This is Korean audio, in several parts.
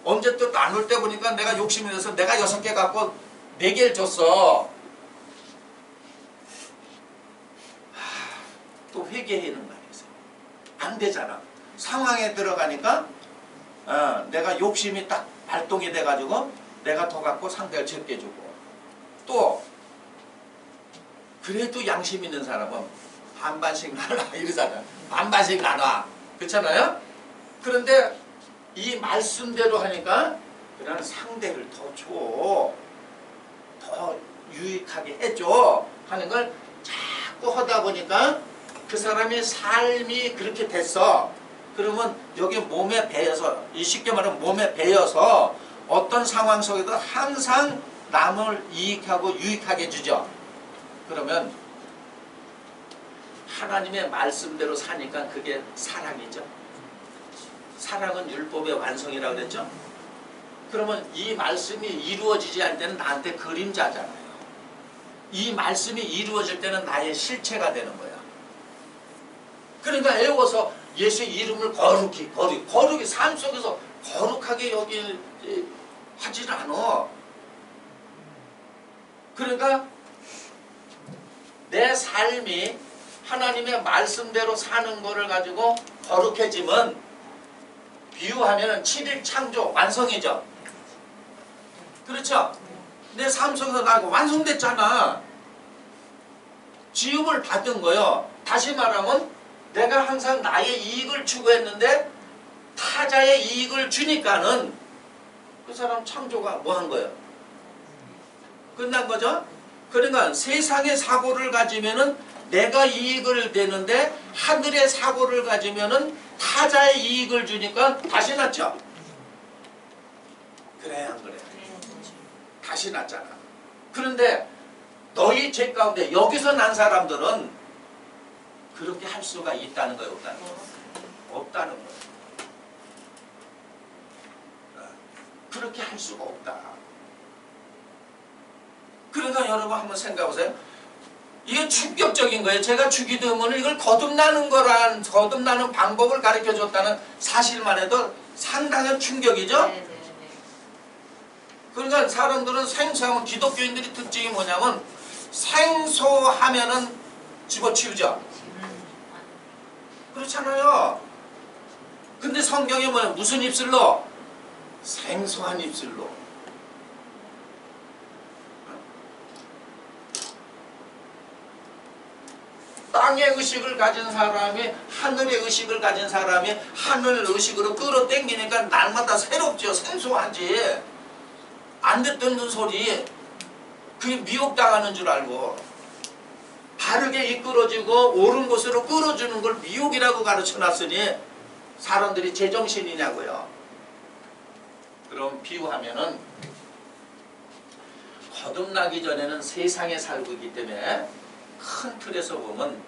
언제 또 나눌 때 보니까 내가 욕심이 나서 내가 6개 갖고 4개를 줬어. 또 회개하는 말이었어요. 안 되잖아. 상황에 들어가니까 내가 욕심이 딱 발동이 돼가지고 내가 더 갖고 상대를 적게 주고, 또 그래도 양심 있는 사람은 반반씩 나눠 이러잖아요. 반반씩 나눠. 그렇잖아요? 그런데 이 말씀대로 하니까 그냥 상대를 더 줘. 더 유익하게 해줘. 하는 걸 자꾸 하다 보니까 그 사람의 삶이 그렇게 됐어. 그러면 여기 몸에 배여서, 쉽게 말하면 몸에 배여서 어떤 상황 속에도 항상 남을 이익하고 유익하게 주죠. 그러면 하나님의 말씀대로 사니까 그게 사랑이죠. 사랑은 율법의 완성이라고 그랬죠. 그러면 이 말씀이 이루어지지 않을 때는 나한테 그림자잖아요. 이 말씀이 이루어질 때는 나의 실체가 되는 거야. 그러니까 애워서 예수의 이름을 거룩히 삶 속에서 거룩하게 여기 하질 않아. 그러니까 내 삶이 하나님의 말씀대로 사는 거를 가지고 거룩해지면, 비유하면 7일 창조 완성이죠. 그렇죠? 내 삶 속에서 나고 완성됐잖아. 지음을 받은 거요. 다시 말하면 내가 항상 나의 이익을 추구했는데 타자의 이익을 주니까는 그 사람 창조가 뭐 한 거예요? 끝난 거죠? 그러니까 세상의 사고를 가지면은 내가 이익을 내는데 하늘의 사고를 가지면은 타자의 이익을 주니까 다시 났죠? 그래, 안 그래? 다시 났잖아. 그런데 너희 죄 가운데 여기서 난 사람들은 그렇게 할 수가 있다는 거예요, 없다는 거예요? 없다는 거예요. 그렇게 할 수가 없다. 그러니까 여러분 한번 생각해 보세요. 이게 충격적인 거예요. 제가 주기도문을 이걸 거듭나는 방법을 가르쳐 줬다는 사실만 해도 상당한 충격이죠. 그러니까 사람들은 생소하면, 기독교인들의 특징이 뭐냐면 생소하면은 집어치우죠. 그렇잖아요. 근데 성경에 뭐야? 무슨 입술로? 생소한 입술로. 땅의 의식을 가진 사람이, 하늘의 의식을 가진 사람이 하늘 의식으로 끌어당기니까 날마다 새롭죠. 생소하지. 안 듣는 소리, 그게 미혹당하는 줄 알고 바르게 이끌어지고 옳은 곳으로 끌어주는 걸 미혹이라고 가르쳐놨으니 사람들이 제정신이냐고요. 그럼 비유하면은 거듭나기 전에는 세상에 살고 있기 때문에 큰 틀에서 보면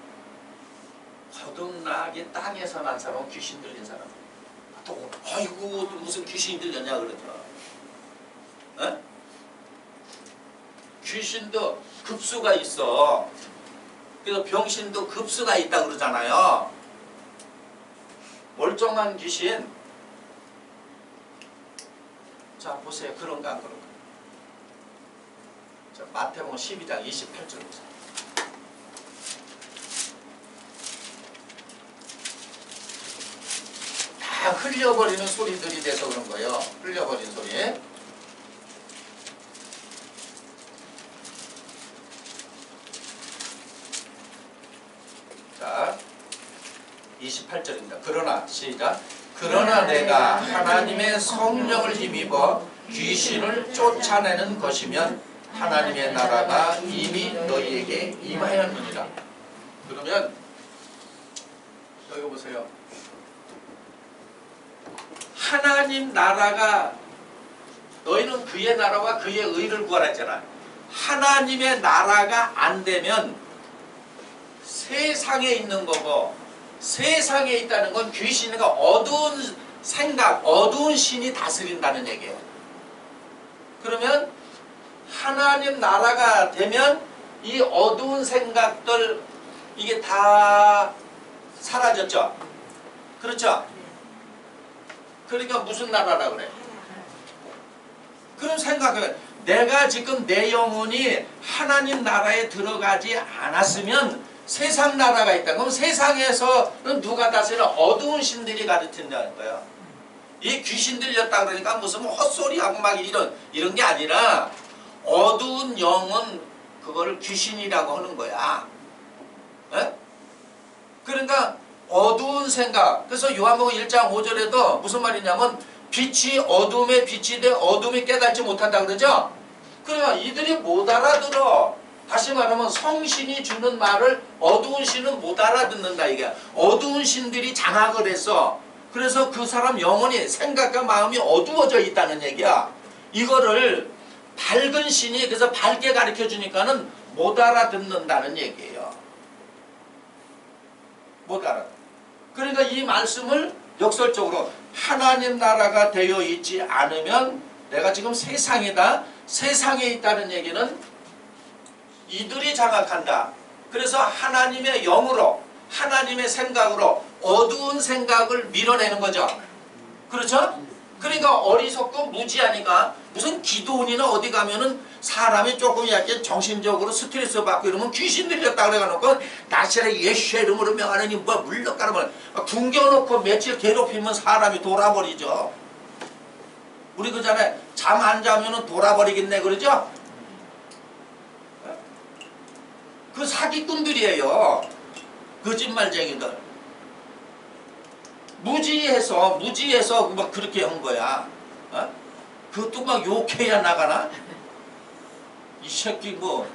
거듭나기 땅에서 난 사람은 귀신 들린 사람. 또 아이고 또 무슨 귀신이 들렸냐 그러죠. 에? 귀신도 급수가 있어. 그래서 병신도 급수가 있다 그러잖아요. 멀쩡한 귀신. 자 보세요. 그런가 안 그런가. 자, 마태복음 12장 28절 보세요. 다 흘려버리는 소리들이 돼서 그런 거예요. 흘려버린 소리. 자, 28절입니다. 그러나 시작. 그러나 내가 하나님의 성령을 힘입어 귀신을 쫓아내는 것이면 하나님의 나라가 이미 너희에게 임하였느니라. 그러면 여기 보세요. 하나님 나라가, 너희는 그의 나라와 그의 의를 구하라 했잖아. 하나님의 나라가 안 되면 세상에 있는 거고, 세상에 있다는 건 귀신과 어두운 생각, 어두운 신이 다스린다는 얘기예요. 그러면 하나님 나라가 되면 이 어두운 생각들 이게 다 사라졌죠. 그렇죠? 그러니까 무슨 나라라 그래? 그럼 생각해. 내가 지금 내 영혼이 하나님 나라에 들어가지 않았으면 세상 나라가 있다. 그럼 세상에서는 누가 다스리는 어두운 신들이 가르친다는 거야. 이 귀신 들렸다 그러니까 무슨 헛소리하고 막 이런 게 아니라 어두운 영은 그거를 귀신이라고 하는 거야. 에? 그러니까 어두운 생각. 그래서 요한복음 1장 5절에도 무슨 말이냐면 빛이 어둠에 빛이 돼 어둠이 깨닫지 못한다 그러죠. 그러니까 이들이 못 알아들어. 다시 말하면 성신이 주는 말을 어두운 신은 못 알아듣는다 이게. 어두운 신들이 장악을 했어. 그래서 그 사람 영혼이 생각과 마음이 어두워져 있다는 얘기야. 이거를 밝은 신이 그래서 밝게 가르쳐 주니까는 못 알아듣는다는 얘기예요. 못 알아. 그러니까 이 말씀을 역설적으로 하나님 나라가 되어 있지 않으면 내가 지금 세상이다. 세상에 있다는 얘기는 이들이 장악한다. 그래서 하나님의 영으로 하나님의 생각으로 어두운 생각을 밀어내는 거죠. 그렇죠? 그러니까 어리석고 무지하니까 무슨 기도원이나 어디 가면은 사람이 조금 약간 정신적으로 스트레스 받고 이러면 귀신 들렸다 그래가지고 나시라 예수의 이름으로 명하느니 뭐 물러가라면 굶겨놓고 며칠 괴롭히면 사람이 돌아버리죠. 우리 그 전에 잠 안 자면은 돌아버리겠네 그러죠? 그 사기꾼들이에요. 거짓말쟁이들. 무지해서 막 그렇게 한 거야. 어? 그것도 막 욕해야 나가나? 이 새끼 뭐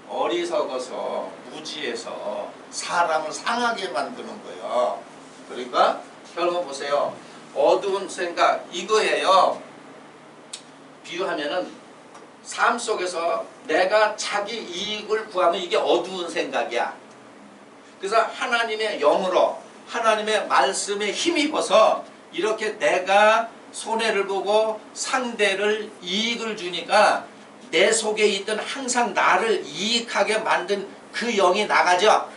어리석어서 무지해서 사람을 상하게 만드는 거예요. 그러니까 결국 보세요. 어두운 생각 이거예요. 비유하면은 삶 속에서 내가 자기 이익을 구하면 이게 어두운 생각이야. 그래서 하나님의 영으로 하나님의 말씀에 힘입어서 이렇게 내가 손해를 보고 상대를 이익을 주니까 내 속에 있던 항상 나를 이익하게 만든 그 영이 나가죠.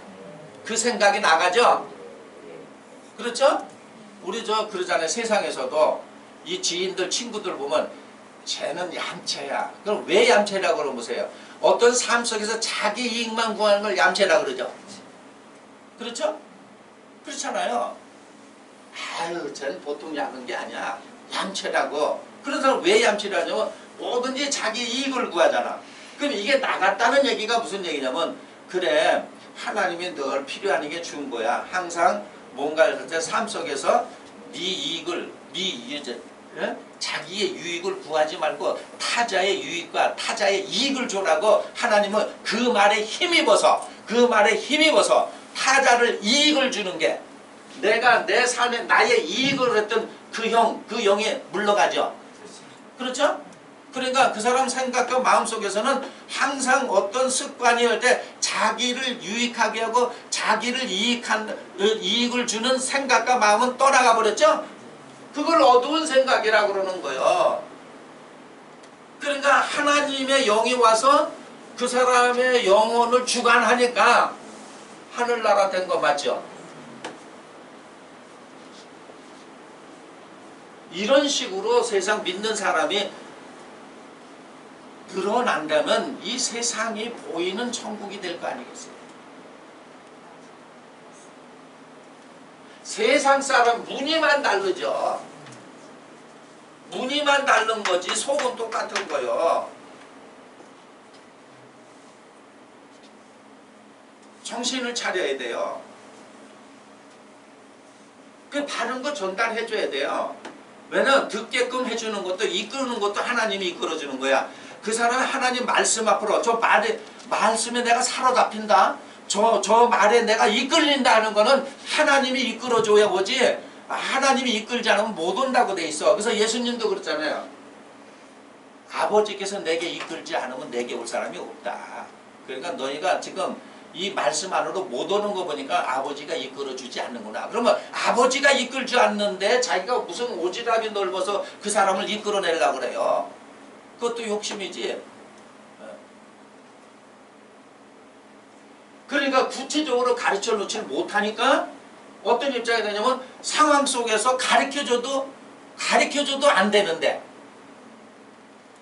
그 생각이 나가죠. 그렇죠? 우리 그러잖아요. 세상에서도 이 지인들 친구들 보면 쟤는 얌체야. 그럼 왜 얌체라고 그러보세요. 어떤 삶 속에서 자기 이익만 구하는 걸 얌체라고 그러죠. 그렇죠? 그렇잖아요. 아유, 쟤는 보통 얌은 게 아니야. 얌체라고. 그런 사람 왜 얌체라냐면 뭐든지 자기 이익을 구하잖아. 그럼 이게 나갔다는 얘기가 무슨 얘기냐면 그래 하나님이 늘 필요한 게 준 거야. 항상 뭔가를 할 때 삶 속에서 네 이익을 자기의 유익을 구하지 말고 타자의 유익과 타자의 이익을 줘라고 하나님은 그 말에 힘입어서 타자를 이익을 주는 게 내가 내 삶에 나의 이익을 했던 그 영이 물러가죠. 그렇죠? 그러니까 그 사람 생각과 마음속에서는 항상 어떤 습관이 할 때 자기를 유익하게 하고 자기를 이익을 주는 생각과 마음은 떠나가 버렸죠? 그걸 어두운 생각이라고 그러는 거예요. 그러니까 하나님의 영이 와서 그 사람의 영혼을 주관하니까 하늘나라 된 거 맞죠? 이런 식으로 세상 믿는 사람이 늘어난다면 이 세상이 보이는 천국이 될 거 아니겠어요? 세상 사람 무늬만 다르죠. 무늬만 다른 거지 속은 똑같은 거요. 정신을 차려야 돼요. 그 바른 거 전달해 줘야 돼요. 왜냐면 듣게끔 해주는 것도 이끄는 것도 하나님이 이끌어주는 거야. 그 사람은 하나님 말씀 앞으로 저 말씀에 내가 사로잡힌다. 저 말에 내가 이끌린다 하는 거는 하나님이 이끌어줘야 오지 하나님이 이끌지 않으면 못 온다고 돼 있어. 그래서 예수님도 그랬잖아요. 아버지께서 내게 이끌지 않으면 내게 올 사람이 없다. 그러니까 너희가 지금 이 말씀 안으로 못 오는 거 보니까 아버지가 이끌어주지 않는구나. 그러면 아버지가 이끌지 않는데 자기가 무슨 오지랖이 넓어서 그 사람을 이끌어내려고 그래요. 그것도 욕심이지. 그러니까 구체적으로 가르쳐 놓지 못하니까 어떤 입장이 되냐면 상황 속에서 가르쳐줘도 가르쳐줘도 안 되는데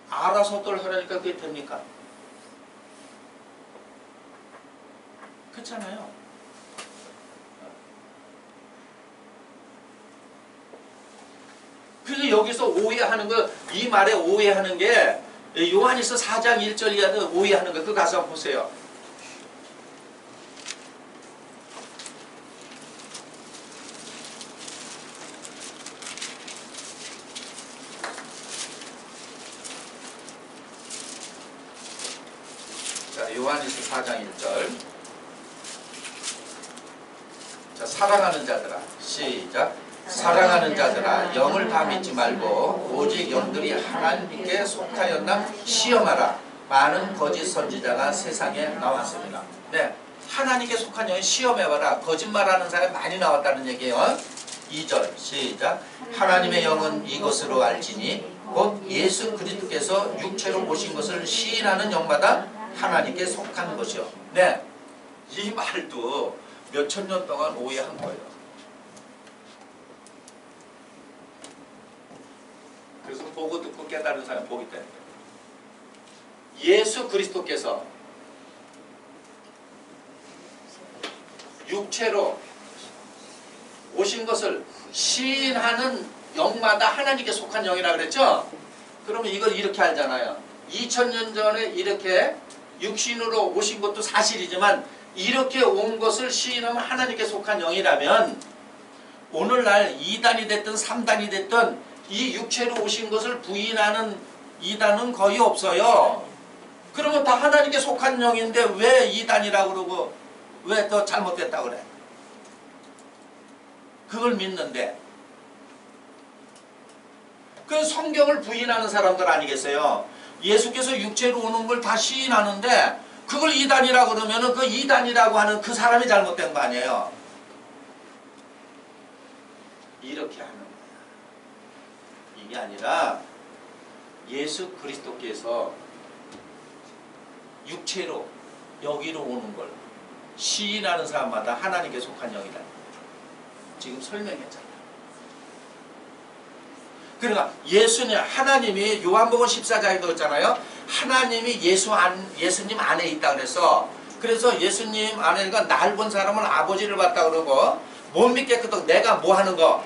알아서들 하라니까 그게 됩니까? 그렇잖아요. 그래서 여기서 오해하는 거, 이 말에 오해하는 게 요한일서 4장 1절 이하도 오해하는 거, 그거 가서 한번 보세요. 자, 요한일서 4장 1절. 자, 사랑하는 자들아, 시작. 사랑하는 자들아, 영을 다 믿지 말고 오직 영들이 하나님께 속하였나 시험하라. 많은 거짓 선지자가 세상에 나왔습니다. 네, 하나님께 속한 영을 시험해봐라. 거짓말하는 사람이 많이 나왔다는 얘기예요. 2절 시작. 하나님의 영은 이것으로 알지니 곧 예수 그리스도께서 육체로 오신 것을 시인하는 영마다 하나님께 속한 것이요. 네, 이 말도 몇천 년 동안 오해한 거예요. 그래서 보고 듣고 깨달은 사람 보기 때문에 예수 그리스도께서 육체로 오신 것을 시인하는 영마다 하나님께 속한 영이라 그랬죠? 그러면 이걸 이렇게 알잖아요. 2000년 전에 이렇게 육신으로 오신 것도 사실이지만 이렇게 온 것을 시인하면 하나님께 속한 영이라면 오늘날 2단이 됐든 3단이 됐든 이 육체로 오신 것을 부인하는 이단은 거의 없어요. 그러면 다 하나님께 속한 영인데 왜 이단이라고 그러고 왜 더 잘못됐다고 그래? 그걸 믿는데 그 성경을 부인하는 사람들 아니겠어요? 예수께서 육체로 오는 걸 다 시인하는데 그걸 이단이라고 그러면은 그 이단이라고 하는 그 사람이 잘못된 거 아니에요? 이렇게 하는 이게 아니라 예수 그리스도께서 육체로 여기로 오는 걸 시인하는 사람마다 하나님께 속한 영이다. 지금 설명했잖아요. 그러니까 예수님, 하나님이 요한복음 14장에도 있잖아요. 하나님이 예수님 안에 있다 그래서 그래서 예수님 안에가 날 본 사람은 아버지를 봤다 그러고 못 믿겠거든. 내가 뭐 하는 거?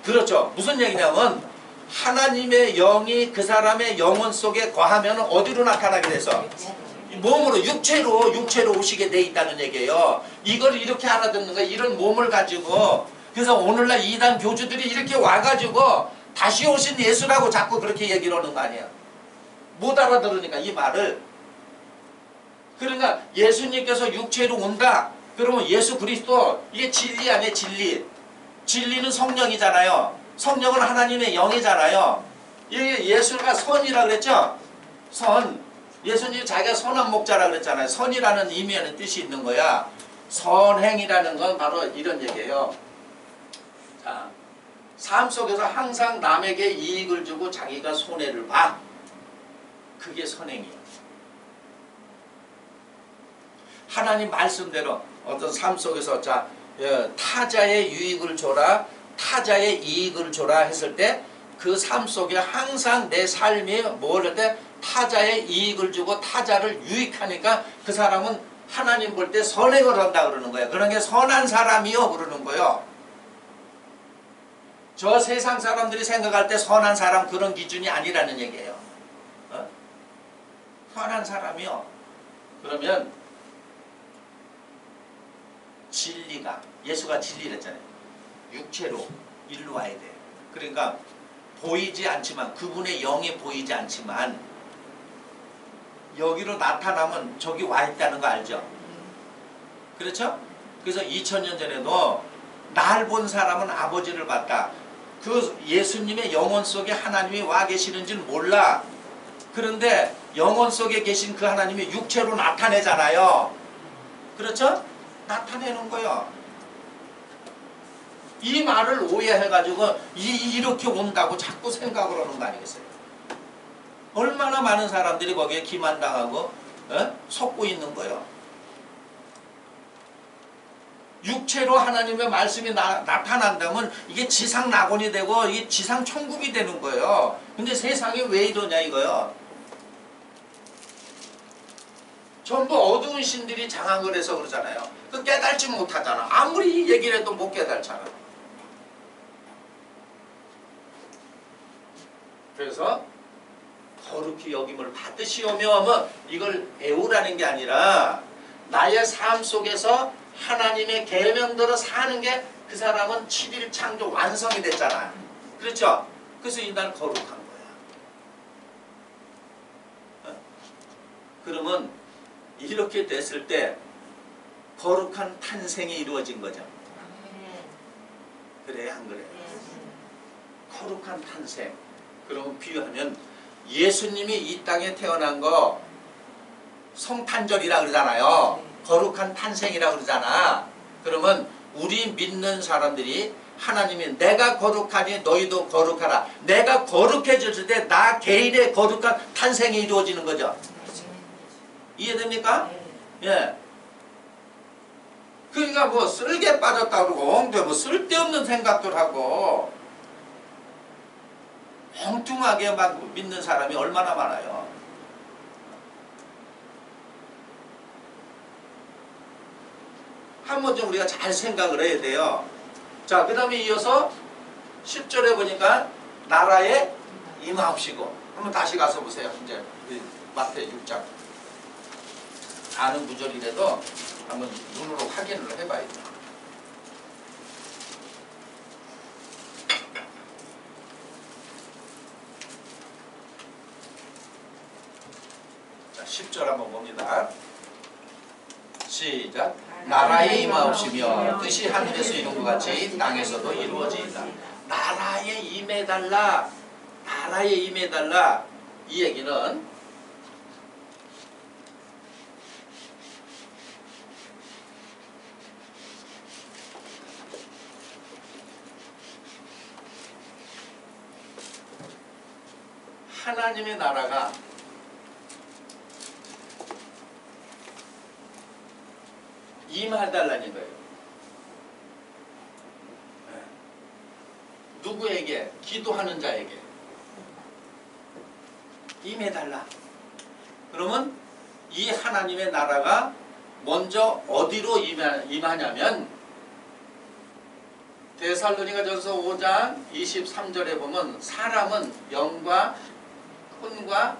그렇죠. 무슨 얘기냐면 하나님의 영이 그 사람의 영혼 속에 거하면 어디로 나타나게 돼서 몸으로 육체로 오시게 돼 있다는 얘기예요. 이걸 이렇게 알아듣는 거예요. 이런 몸을 가지고 그래서 오늘날 이단 교주들이 이렇게 와가지고 다시 오신 예수라고 자꾸 그렇게 얘기를 하는 거 아니에요. 못 알아들으니까 이 말을. 그러니까 예수님께서 육체로 온다. 그러면 예수 그리스도 이게 진리 아니에요. 진리. 진리는 성령이잖아요. 성령은 하나님의 영이잖아요. 이게 예수가 선이라 그랬죠? 선. 예수님이 자기가 선한 목자라 그랬잖아요. 선이라는 의미에는 뜻이 있는 거야. 선행이라는 건 바로 이런 얘기예요. 자, 삶 속에서 항상 남에게 이익을 주고 자기가 손해를 봐. 그게 선행이에요. 하나님 말씀대로 어떤 삶 속에서 자, 타자의 유익을 줘라, 타자의 이익을 줘라 했을 때 그 삶 속에 항상 내 삶이 뭘 할 때 타자의 이익을 주고 타자를 유익하니까 그 사람은 하나님 볼 때 선행을 한다 그러는 거예요. 그런 게 선한 사람이요 그러는 거예요. 저 세상 사람들이 생각할 때 선한 사람 그런 기준이 아니라는 얘기예요. 어? 선한 사람이요. 그러면 진리가 예수가 진리랬잖아요. 육체로 일로 와야 돼. 그러니까 보이지 않지만 그분의 영이 보이지 않지만 여기로 나타나면 저기 와 있다는 거 알죠? 그렇죠? 그래서 2000년 전에도 날 본 사람은 아버지를 봤다. 그 예수님의 영혼 속에 하나님이 와 계시는지는 몰라. 그런데 영혼 속에 계신 그 하나님이 육체로 나타내잖아요. 그렇죠? 나타내는 거예요. 이 말을 오해해가지고 이렇게 온다고 자꾸 생각을 하는 거 아니겠어요? 얼마나 많은 사람들이 거기에 기만당하고 속고 있는 거예요. 육체로 하나님의 말씀이 나타난다면 이게 지상 낙원이 되고 이게 지상 천국이 되는 거예요. 근데 세상이 왜 이러냐 이거요. 전부 어두운 신들이 장악을 해서 그러잖아요. 그 깨달지 못하잖아. 아무리 얘기를 해도 못 깨달잖아. 그래서 거룩히 여김을 받으시오며 이걸 배우라는 게 아니라 나의 삶 속에서 하나님의 계명대로 사는 게 그 사람은 7일 창조 완성이 됐잖아. 그렇죠? 그래서 이날 거룩한 거야. 그러면 이렇게 됐을 때 거룩한 탄생이 이루어진 거죠. 그래 안 그래? 거룩한 탄생. 그러면 비유하면 예수님이 이 땅에 태어난 거 성탄절이라 그러잖아요. 거룩한 탄생이라 그러잖아. 그러면 우리 믿는 사람들이 하나님이 내가 거룩하니 너희도 거룩하라. 내가 거룩해졌을 때 나 개인의 거룩한 탄생이 이루어지는 거죠. 이해됩니까? 예. 그러니까 뭐 쓸개 빠졌다 그러고 뭐 쓸데없는 생각들 하고 엉뚱하게 막 믿는 사람이 얼마나 많아요. 한번 좀 우리가 잘 생각을 해야 돼요. 자, 그 다음에 이어서 10절에 보니까 나라에 임하옵시고. 한번 다시 가서 보세요. 이제 마태 6장. 아는 구절이라도 한번 눈으로 확인을 해봐야 돼요. 자, 10절 한번 봅니다. 시작. 나라에 임하옵시며 뜻이 하늘에서 이룬 것 같이 땅에서도 이루어지이다. 나라에 임해달라. 나라에 임해달라. 이 얘기는 하나님의 나라가 임해달라는 거예요. 누구에게? 기도하는 자에게 임해달라. 그러면 이 하나님의 나라가 먼저 어디로 임하냐면 데살로니가전서 5장 23절에 보면 사람은 영과 혼과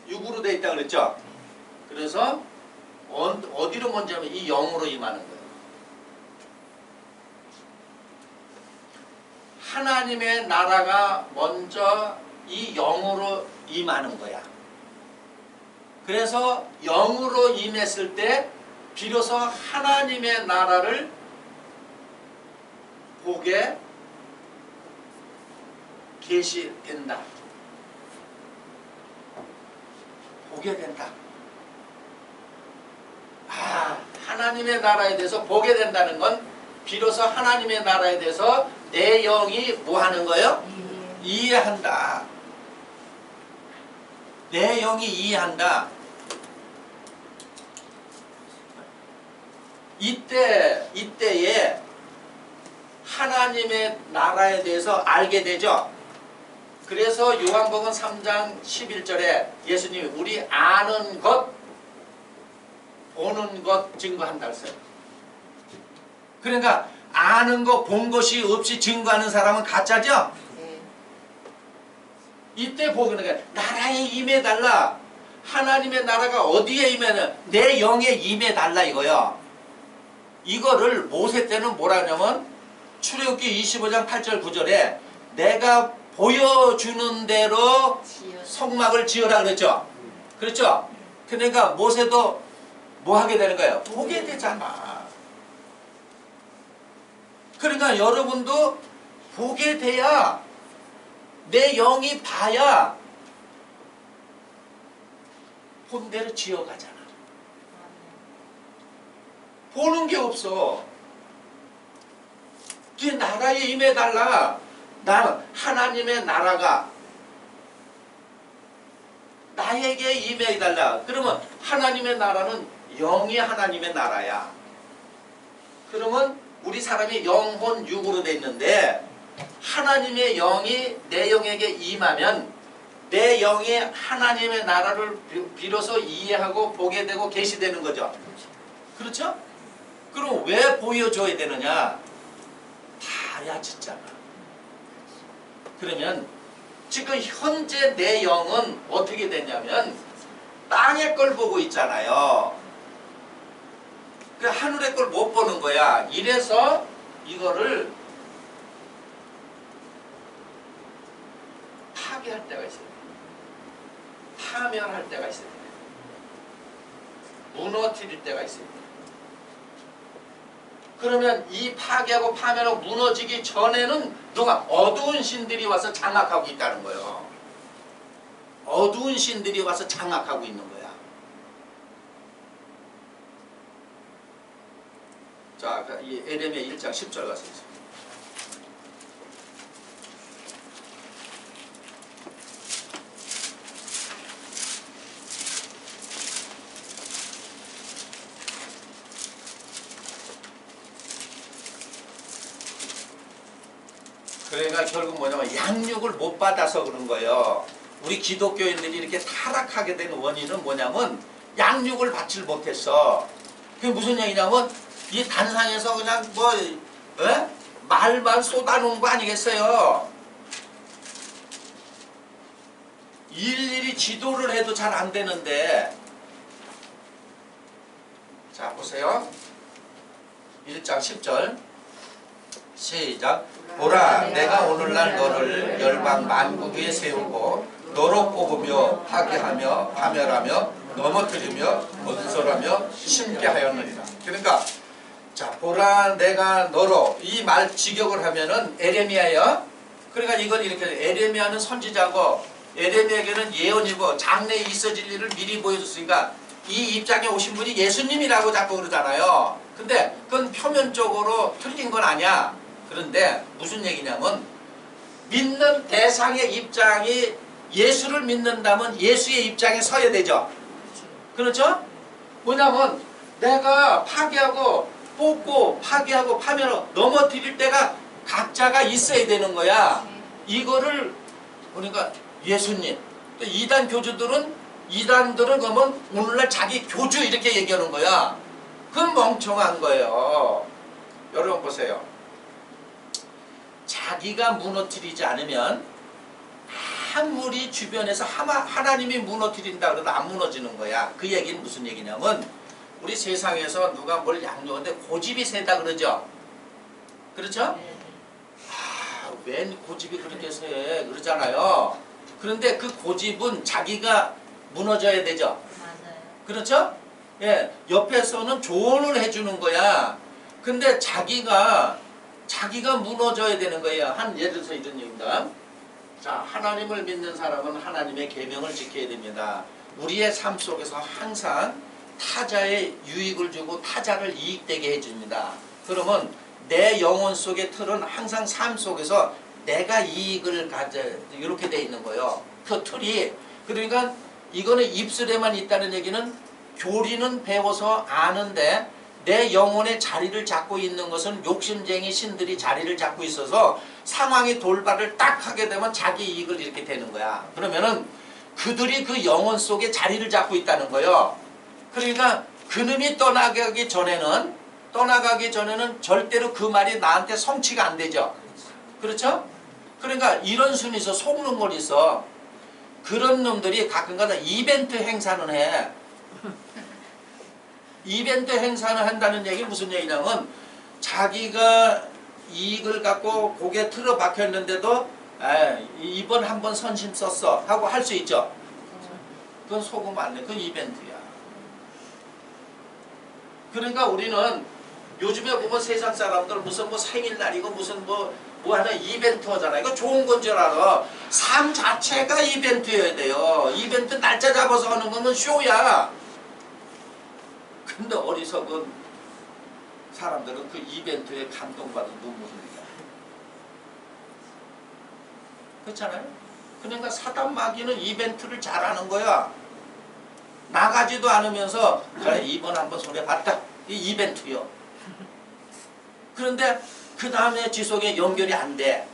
육으로 되어 있다 그랬죠. 그래서 어디로 먼저 하면 이 영으로 임하는 거예요. 하나님의 나라가 먼저 이 영으로 임하는 거야. 그래서 영으로 임했을 때 비로소 하나님의 나라를 보게 계시된다. 보게 된다. 하나님의 나라에 대해서 보게 된다는 건 비로소 하나님의 나라에 대해서 내 영이 뭐 하는 거예요? 이해한다. 내 영이 이해한다. 이때에 하나님의 나라에 대해서 알게 되죠. 그래서 요한복음 3장 11절에 예수님이 우리 아는 것, 보는 것 증거한다 했어요. 그러니까 아는 거, 본 것이 없이 증거하는 사람은 가짜죠? 이때 보는 게 나라에 임해달라. 하나님의 나라가 어디에 임해는 내 영에 임해달라 이거요. 이거를 모세 때는 뭐라 하냐면 출애굽기 25장 8절 9절에 내가 보여주는 대로 성막을 지어라 그랬죠. 그렇죠? 그러니까 모세도 뭐 하게 되는 거예요? 보게 되잖아. 그러니까 여러분도 보게 돼야 내 영이 봐야 본대로 지어가잖아. 보는 게 없어. 이 나라에 임해달라. 나는 하나님의 나라가 나에게 임해달라. 그러면 하나님의 나라는 영이 하나님의 나라야. 그러면 우리 사람이 영혼 육으로 돼 있는데 하나님의 영이 내 영에게 임하면 내 영이 하나님의 나라를 비로소 이해하고 보게 되고 계시되는 거죠. 그렇죠? 그럼 왜 보여줘야 되느냐? 봐야 짓잖아. 그러면 지금 현재 내 영은 어떻게 됐냐면 땅의 걸 보고 있잖아요. 그 하늘의 걸 못 보는 거야. 이래서 이거를 파괴할 때가 있어요. 파멸할 때가 있어요. 무너뜨릴 때가 있어요. 그러면 이 파괴하고 파멸하고 무너지기 전에는 누가 어두운 신들이 와서 장악하고 있다는 거예요. 어두운 신들이 와서 장악하고 있는 거야. 자, 이 에레미야 1장 10절 가서 있어요. 그러니까 결국 뭐냐면 양육을 못 받아서 그런 거예요. 우리 기독교인들이 이렇게 타락하게 된 원인은 뭐냐면 양육을 받질 못했어. 그게 무슨 얘기냐면 이 단상에서 그냥 뭐 말만 쏟아놓은 거 아니겠어요. 일일이 지도를 해도 잘 안 되는데. 자 보세요. 1장 10절 시작. 보라 내가 오늘날 너를 열방 만국 위에 세우고 너로 뽑으며 파괴하며 파멸하며 넘어뜨리며 건설하며 심게 하였느니라. 그러니까 자 보라 내가 너로 이 말 직역을 하면은 에레미야야. 그러니까 이건 이렇게 에레미야는 선지자고 에레미야에게는 예언이고 장래에 있어질 일을 미리 보여줬으니까 이 입장에 오신 분이 예수님이라고 자꾸 그러잖아요. 근데 그건 표면적으로 틀린 건 아니야. 그런데 무슨 얘기냐면 믿는 대상의 입장이 예수를 믿는다면 예수의 입장에 서야 되죠. 그렇죠? 뭐냐면 내가 파괴하고 뽑고 파괴하고 파멸하고 넘어뜨릴 때가 각자가 있어야 되는 거야. 이거를 그러니까 예수님 또 이단들은 그러면 오늘날 자기 교주 이렇게 얘기하는 거야. 그건 멍청한 거예요. 여러분 보세요. 자기가 무너뜨리지 않으면 아무리 주변에서 하나님이 무너뜨린다 그래도 안 무너지는 거야. 그 얘기는 무슨 얘기냐면 우리 세상에서 누가 뭘 양육하는데 고집이 세다 그러죠. 그렇죠? 웬 고집이 그렇게 세 그러잖아요. 그런데 그 고집은 자기가 무너져야 되죠. 그렇죠? 예, 옆에서는 조언을 해주는 거야. 근데 자기가 무너져야 되는 거예요. 예를 들어서 이런 얘기입니다. 자, 하나님을 믿는 사람은 하나님의 계명을 지켜야 됩니다. 우리의 삶 속에서 항상 타자의 유익을 주고 타자를 이익되게 해줍니다. 그러면 내 영혼 속의 틀은 항상 삶 속에서 내가 이익을 가져 이렇게 돼 있는 거예요. 그 틀이. 그러니까 이거는 입술에만 있다는 얘기는 교리는 배워서 아는데 내 영혼의 자리를 잡고 있는 것은 욕심쟁이 신들이 자리를 잡고 있어서 상황이 돌발을 딱 하게 되면 자기 이익을 이렇게 되는 거야. 그러면은 그들이 그 영혼 속에 자리를 잡고 있다는 거예요. 그러니까 그놈이 떠나가기 전에는 절대로 그 말이 나한테 성취가 안 되죠. 그렇죠? 그러니까 이런 순위에서 속는 걸 있어. 그런 놈들이 가끔가다 이벤트 행사는 해. 이벤트 행사를 한다는 얘기는 무슨 얘기냐면 자기가 이익을 갖고 고개 틀어 박혔는데도 이번 한번 선심 썼어 하고 할 수 있죠. 그건 속으면 안 돼. 그건 이벤트야. 그러니까 우리는 요즘에 보면 세상 사람들 무슨 뭐 생일날이고 무슨 뭐 하나 이벤트 하잖아. 이거 좋은 건 줄 알아. 삶 자체가 이벤트여야 돼요. 이벤트 날짜 잡아서 하는 거는 쇼야. 근데 어리석은 사람들은 그 이벤트에 감동받은 눈물을 흘려. 그렇잖아요? 그러니까 사단 마귀는 이벤트를 잘하는 거야. 나가지도 않으면서 그래 이번 한번 손해 봤다. 이 이벤트요. 그런데 그 다음에 지속에 연결이 안 돼.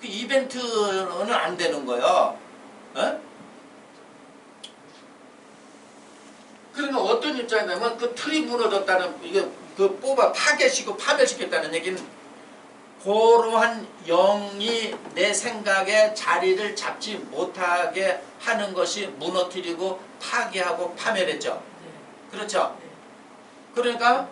그 이벤트는 안 되는 거예요. 어? 그러면 어떤 입장이냐면 그 틀이 무너졌다는, 이게 그 뽑아 파괴시키고 파멸시켰다는 얘기는 그러한 영이 내 생각에 자리를 잡지 못하게 하는 것이 무너뜨리고 파괴하고 파멸했죠. 그렇죠? 그러니까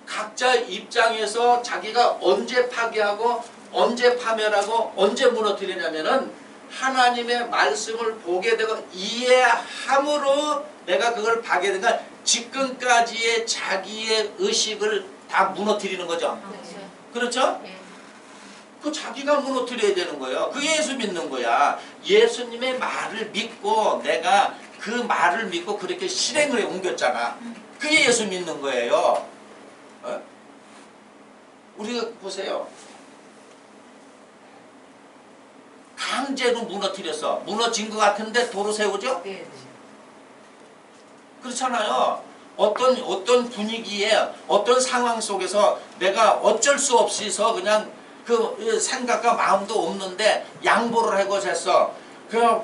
각자 입장에서 자기가 언제 파괴하고 언제 파멸하고 언제 무너뜨리냐면은 하나님의 말씀을 보게 되고 이해함으로 내가 그걸 파괴된가 지금까지의 자기의 의식을 다 무너뜨리는 거죠. 그렇죠? 그 자기가 무너뜨려야 되는 거예요. 그 예수 믿는 거야. 예수님의 말을 믿고 내가 그 말을 믿고 그렇게 실행을 해 옮겼잖아. 그게 예수 믿는 거예요. 어? 우리가 보세요. 강제로 무너뜨렸어. 무너진 것 같은데 도로 세우죠? 네. 그렇잖아요. 어떤 분위기에 어떤 상황 속에서 내가 어쩔 수 없이서 그냥 그 생각과 마음도 없는데 양보를 하고 했어. 그냥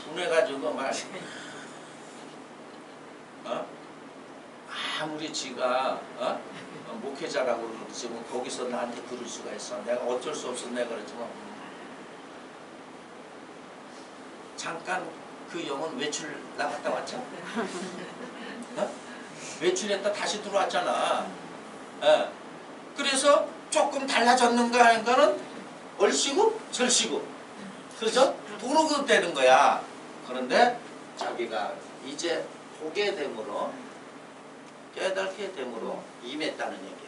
분해가지고 막 아무리 지가 목회자라고 그러지만 거기서 나한테 그럴 수가 있어. 내가 어쩔 수 없어 내가 그랬지만 잠깐 그 영혼 외출 나갔다 왔죠. 외출했다 다시 들어왔잖아. 그래서 조금 달라졌는가 하는 거는 얼씨구 설씨구. 그죠? 도로가 되는 거야. 그런데 자기가 이제 보게 됨으로 깨닫게 됨으로 임했다는 얘기.